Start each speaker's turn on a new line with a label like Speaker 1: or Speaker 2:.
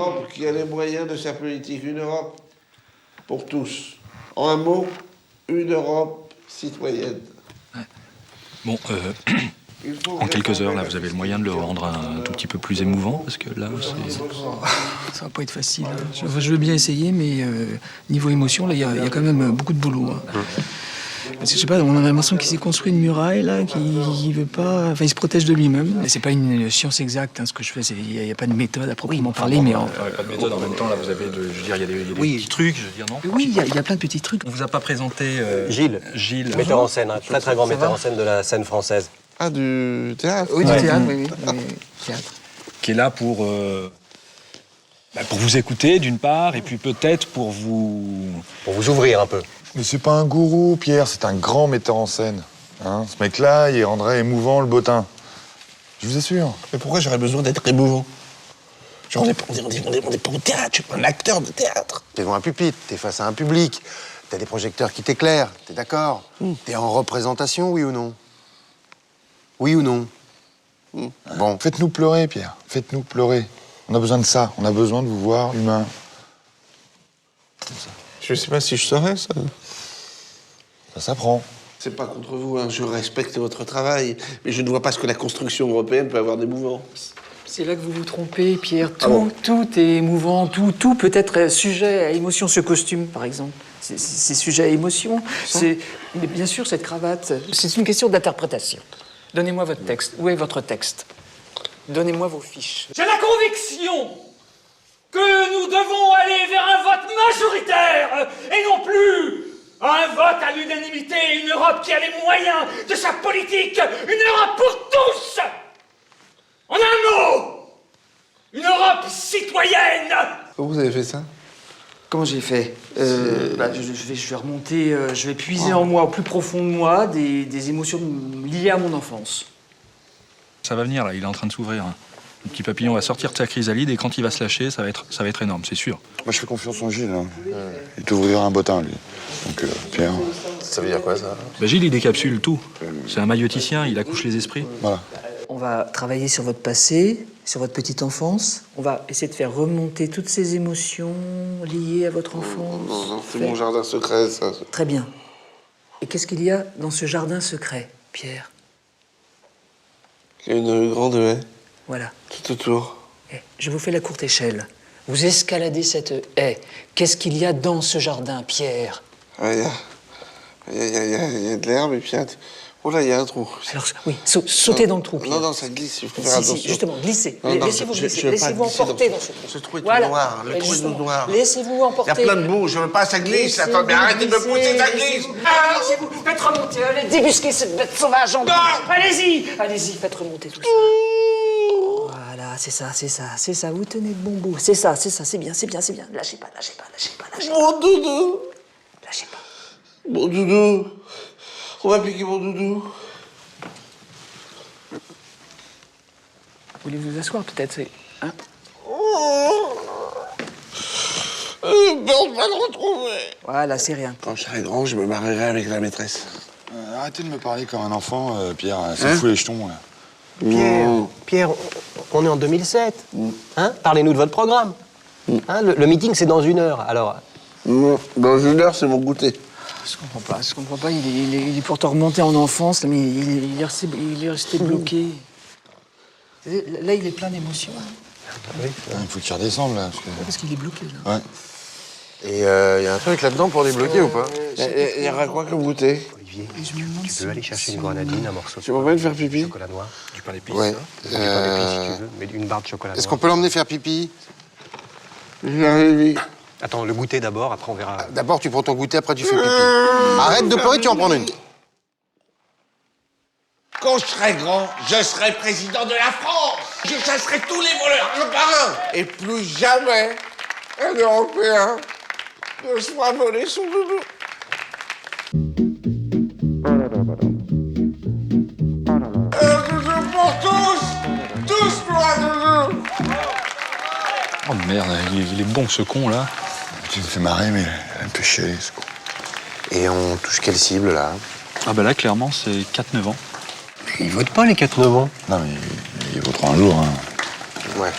Speaker 1: Europe qui a les moyens de sa politique, une Europe pour tous. En un mot, une Europe citoyenne.
Speaker 2: Ouais. Bon, en quelques heures, là, vous avez le moyen de le rendre un tout petit peu plus émouvant, parce que là, c'est...
Speaker 3: Ça va pas être facile. Je veux bien essayer, mais niveau émotion, là, il y a quand même beaucoup de boulot. Hein. Parce que, je sais pas, on a l'impression qu'il s'est construit une muraille, là, qu'il veut pas... Enfin, il se protège de lui-même. C'est pas une science exacte, hein, ce que je fais. Il n'y a pas de méthode à proprement parler, mais...
Speaker 2: Pas de méthode en même temps, là, vous avez, je veux dire, il y a des petits trucs, je veux dire, non?
Speaker 3: Oui, il y a plein de petits trucs.
Speaker 2: On vous a pas présenté...
Speaker 4: Gilles, metteur en scène, un très très grand metteur en scène de la scène française.
Speaker 1: Ah, du théâtre?
Speaker 3: Oui, du théâtre, oui. Théâtre.
Speaker 2: Qui est là pour vous écouter, d'une part, et puis peut-être pour vous...
Speaker 4: Pour vous ouvrir un peu.
Speaker 5: Mais c'est pas un gourou, Pierre, c'est un grand metteur en scène. Hein, ce mec-là, il rendrait émouvant le bottin. Je vous assure.
Speaker 1: Mais pourquoi j'aurais besoin d'être émouvant? Genre, on est pas au théâtre, je suis pas un acteur de théâtre.
Speaker 6: T'es devant un pupitre, t'es face à un public, t'as des projecteurs qui t'éclairent, t'es d'accord? T'es en représentation, oui ou non? Oui ou non? Bon.
Speaker 5: Faites-nous pleurer, Pierre. Faites-nous pleurer. On a besoin de ça. On a besoin de vous voir humain.
Speaker 1: Je sais pas si je saurais ça.
Speaker 5: Ça s'apprend.
Speaker 1: C'est pas contre vous, hein. Je respecte votre travail, mais je ne vois pas ce que la construction européenne peut avoir d'émouvant.
Speaker 3: C'est là que vous vous trompez, Pierre. Tout est émouvant, tout peut être sujet à émotion. Ce costume, par exemple, c'est sujet à émotion. Mais bien sûr, cette cravate, c'est une question d'interprétation. Donnez-moi votre texte. Où est votre texte? Donnez-moi vos fiches.
Speaker 7: J'ai la conviction que nous devons aller vers un vote majoritaire et non plus un vote à l'unanimité, une Europe qui a les moyens de sa politique, une Europe pour tous. En un mot, une Europe citoyenne.
Speaker 1: Comment vous avez fait ça?
Speaker 3: Comment j'ai fait je vais remonter, je vais puiser en moi, au plus profond de moi, des émotions liées à mon enfance.
Speaker 2: Ça va venir, là, il est en train de s'ouvrir. Le petit papillon va sortir de sa chrysalide et quand il va se lâcher, ça va être énorme, c'est sûr.
Speaker 5: Moi, je fais confiance en Gilles. Hein. Il t'ouvrira un bottin, lui. Donc, Pierre...
Speaker 6: Ça veut dire quoi, ça?
Speaker 2: Gilles, il décapsule tout. C'est un maïoticien, il accouche les esprits.
Speaker 5: Voilà.
Speaker 3: On va travailler sur votre passé, sur votre petite enfance. On va essayer de faire remonter toutes ces émotions liées à votre enfance.
Speaker 1: Non, c'est mon jardin secret, ça.
Speaker 3: Très bien. Et qu'est-ce qu'il y a dans ce jardin secret, Pierre?
Speaker 1: Il y a une grande haie,
Speaker 3: Voilà.
Speaker 1: tout autour.
Speaker 3: Je vous fais la courte échelle. Vous escaladez cette haie. Qu'est-ce qu'il y a dans ce jardin, Pierre?
Speaker 1: Ah, il y a de l'herbe et puis oh là, il y a un trou.
Speaker 3: Alors, oui, sautez dans le trou, Pierre.
Speaker 1: Non, ça glisse, il faut faire attention.
Speaker 3: Si, justement, glissez.
Speaker 1: Non,
Speaker 3: Laissez-vous
Speaker 1: je
Speaker 3: glisser.
Speaker 1: veux pas
Speaker 3: Laissez-vous
Speaker 1: glisser
Speaker 3: emporter
Speaker 1: dans
Speaker 3: dans ce trou.
Speaker 1: Ce trou est tout
Speaker 3: Voilà.
Speaker 1: noir, le trou est tout
Speaker 3: Justement,
Speaker 1: noir.
Speaker 3: Laissez-vous emporter.
Speaker 1: Il y a plein de boue, je veux pas, ça glisse. Attends, mais arrêtez de me pousser, ça glisse.
Speaker 3: Laissez-vous, faites remonter. Allez, débusquez cette bête sauvage en bas. Allez-y, faites remonter tout ça. Voilà, c'est ça. Vous tenez de bon bout. C'est ça, c'est bien. Lâchez pas.
Speaker 1: Mon doudou.
Speaker 3: Lâchez pas.
Speaker 1: Mon doudou. On va piquer mon doudou.
Speaker 3: Voulez-vous vous asseoir, peut-être, hein?
Speaker 1: On va le retrouver.
Speaker 3: Voilà, c'est rien.
Speaker 1: Quand je serai grand, je me marierai avec la maîtresse.
Speaker 5: Arrêtez de me parler comme un enfant, Pierre. Ça me fout les jetons, là.
Speaker 4: Pierre, on est en 2007. Hein? Parlez-nous de votre programme. Hein? Le meeting, c'est dans 1 heure, alors...
Speaker 1: Non, dans 1 heure, c'est mon goûter.
Speaker 3: Je comprends pas. Il est pourtant remonté en enfance, mais il est resté bloqué. Là, il est plein d'émotions.
Speaker 5: Il faut qu'il redescende, là.
Speaker 3: Parce qu'il est bloqué, là.
Speaker 5: Ouais.
Speaker 6: Et il y a un truc là-dedans pour débloquer ou pas?
Speaker 1: Il y aura quoi comme goûter?
Speaker 4: Olivier,
Speaker 3: Et je me demande
Speaker 4: tu peux aller chercher une grenadine, un morceau de
Speaker 1: Tu m'en de faire pipi?
Speaker 4: chocolat noir.
Speaker 2: Du pain d'épices.
Speaker 6: Ouais.
Speaker 4: Du pain d'épices, si tu veux, mais une barre de chocolat noir.
Speaker 6: Est-ce qu'on peut l'emmener faire pipi?
Speaker 1: J'arrive.
Speaker 4: Attends, le goûter d'abord, après on verra...
Speaker 6: D'abord, tu prends ton goûter, après tu fais pipi. Arrête de pleurer, tu en prends une.
Speaker 1: Quand je serai grand, je serai président de la France. Je chasserai tous les voleurs, un par un. Et plus jamais un Européen ne se fera voler son doudou. Un doudou pour tous. Tous pour un doudou.
Speaker 2: Oh merde, il est bon ce con là.
Speaker 5: Tu me fais marrer, mais elle me fait chier, ce con.
Speaker 6: Et on touche quelle cible, là?
Speaker 2: Ah bah là clairement c'est 4-9 ans.
Speaker 4: Ils votent pas, les 4-9 ans.
Speaker 5: Non, mais il vaudra un jour, hein.
Speaker 6: Ouais.